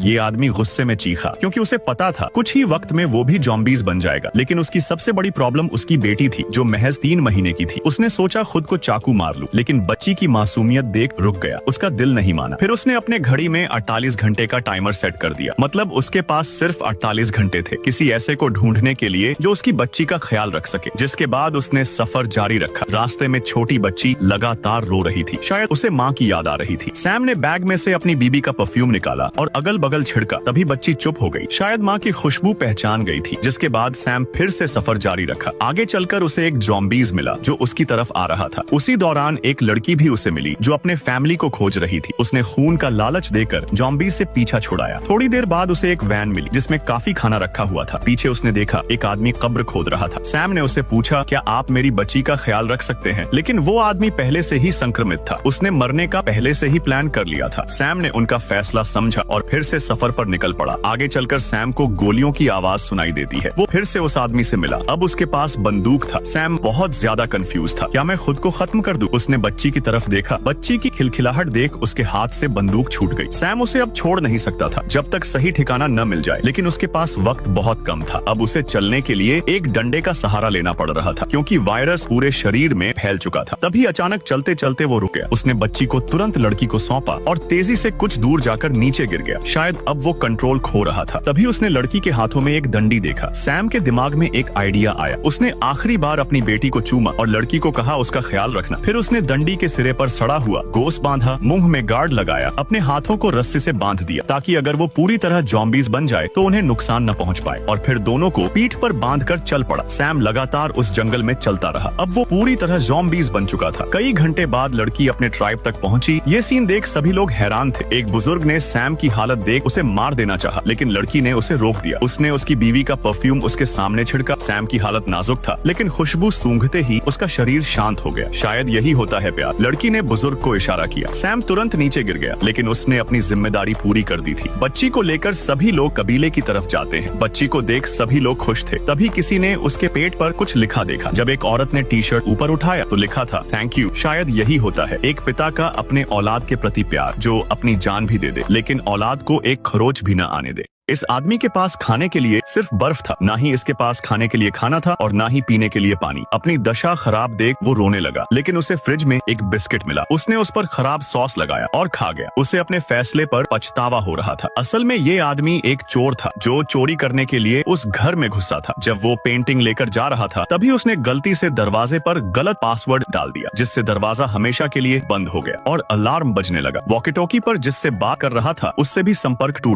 ये आदमी गुस्से में चीखा क्योंकि उसे पता था कुछ ही वक्त में वो भी ज़ॉम्बीज़ बन जाएगा। लेकिन उसकी सबसे बड़ी प्रॉब्लम उसकी बेटी थी जो महज 3 महीने की थी। उसने सोचा खुद को चाकू मार लूं, लेकिन बच्ची की मासूमियत देख रुक गया। उसका दिल नहीं माना। फिर उसने अपने घड़ी में 48 घंटे का टाइमर सेट कर दिया। मतलब उसके पास सिर्फ 48 घंटे थे किसी ऐसे को ढूंढने के लिए जो उसकी बच्ची का ख्याल रख सके। जिसके बाद उसने सफर जारी रखा। रास्ते में छोटी बच्ची लगातार रो रही थी। शायद उसे माँ की याद आ रही थी। सैम ने बैग में से अपनी बीबी का परफ्यूम निकाला और अगल बगल छिड़का। तभी बच्ची चुप हो गई। शायद माँ की खुशबू पहचान गई थी। जिसके बाद सैम फिर से सफर जारी रखा। आगे चलकर उसे एक ज़ॉम्बीज़ मिला जो उसकी तरफ आ रहा था। उसी दौरान एक लड़की भी उसे मिली जो अपने फैमिली को खोज रही थी। उसने खून का लालच देकर ज़ॉम्बीज़ से पीछा छुड़ाया। थोड़ी देर बाद उसे एक वैन मिली जिसमें काफी खाना रखा हुआ था। पीछे उसने देखा एक आदमी कब्र खोद रहा था। सैम ने उसे पूछा, क्या आप मेरी बच्ची का ख्याल रख सकते हैं? लेकिन वो आदमी पहले से ही संक्रमित था। उसने मरने का पहले से ही प्लान कर लिया था। सैम ने उनका फैसला समझा और फिर से सफर पर निकल पड़ा। आगे चलकर सैम को गोलियों की आवाज सुनाई देती है। वो फिर से उस आदमी से मिला। अब उसके पास बंदूक था। सैम बहुत ज्यादा कंफ्यूज था। क्या मैं खुद को खत्म कर दूं? उसने बच्ची की तरफ देखा। बच्ची की खिलखिलाहट देख उसके हाथ से बंदूक छूट गई। सैम उसे अब छोड़ नहीं सकता था जब तक सही ठिकाना न मिल जाए। लेकिन उसके पास वक्त बहुत कम था। अब उसे चलने के लिए एक डंडे का सहारा लेना पड़ रहा था क्योंकि वायरस पूरे शरीर में फैल चुका था। तभी अचानक चलते चलते वो रुक गया। उसने बच्ची को तुरंत लड़की को सौंपा और तेजी से कुछ दूर जाकर नीचे गिर गया। शायद अब वो कंट्रोल खो रहा था। तभी उसने लड़की के हाथों में एक डंडी देखा। सैम के दिमाग में एक आइडिया आया। उसने आखिरी बार अपनी बेटी को चूमा और लड़की को कहा उसका ख्याल रखना। फिर उसने डंडी के सिरे पर सड़ा हुआ गोश्त बांधा, मुंह में गार्ड लगाया, अपने हाथों को रस्सी से बांध दिया ताकि अगर वो पूरी तरह ज़ॉम्बीज़ बन जाए तो उन्हें नुकसान न पहुंच पाए। और फिर दोनों को पीठ पर बांधकर चल पड़ा। सैम लगातार उस जंगल में चलता रहा। अब वो पूरी तरह ज़ॉम्बीज़ बन चुका था। कई घंटे बाद लड़की अपने ट्राइब तक पहुंची। ये सीन देख सभी लोग हैरान थे। एक बुजुर्ग ने सैम की हालत देख उसे मार देना चाहा, लेकिन लड़की ने उसे रोक दिया। उसने उसकी बीवी का परफ्यूम उसके सामने छिड़का। सैम की हालत नाजुक था, लेकिन खुशबू सूंघते ही उसका शरीर शांत हो गया। शायद यही होता है प्यार। लड़की ने बुजुर्ग को इशारा किया। सैम तुरंत नीचे गिर गया, लेकिन उसने अपनी जिम्मेदारी पूरी कर दी थी। बच्ची को लेकर सभी लोग कबीले की तरफ जाते हैं। बच्ची को देख सभी लोग खुश थे। तभी किसी ने उसके पेट पर कुछ लिखा देखा। जब एक औरत ने टी शर्ट ऊपर उठाया तो लिखा था थैंक यू। शायद यही होता है एक पिता का अपने औलाद के प्रति प्यार, जो अपनी जान भी दे दे लेकिन औलाद को एक खरोच भी न आने दे। इस आदमी के पास खाने के लिए सिर्फ बर्फ था। ना ही इसके पास खाने के लिए खाना था और ना ही पीने के लिए पानी। अपनी दशा खराब देख वो रोने लगा, लेकिन उसे फ्रिज में एक बिस्किट मिला। उसने उस पर खराब सॉस लगाया और खा गया। उसे अपने फैसले पर पछतावा हो रहा था। असल में ये आदमी एक चोर था जो चोरी करने के लिए उस घर में घुसा था। जब वो पेंटिंग लेकर जा रहा था तभी उसने गलती से दरवाजे पर गलत पासवर्ड डाल दिया, जिससे दरवाजा हमेशा के लिए बंद हो गया और अलार्म बजने लगा। वॉकी टॉकी पर जिससे बात कर रहा था उससे भी संपर्क टूट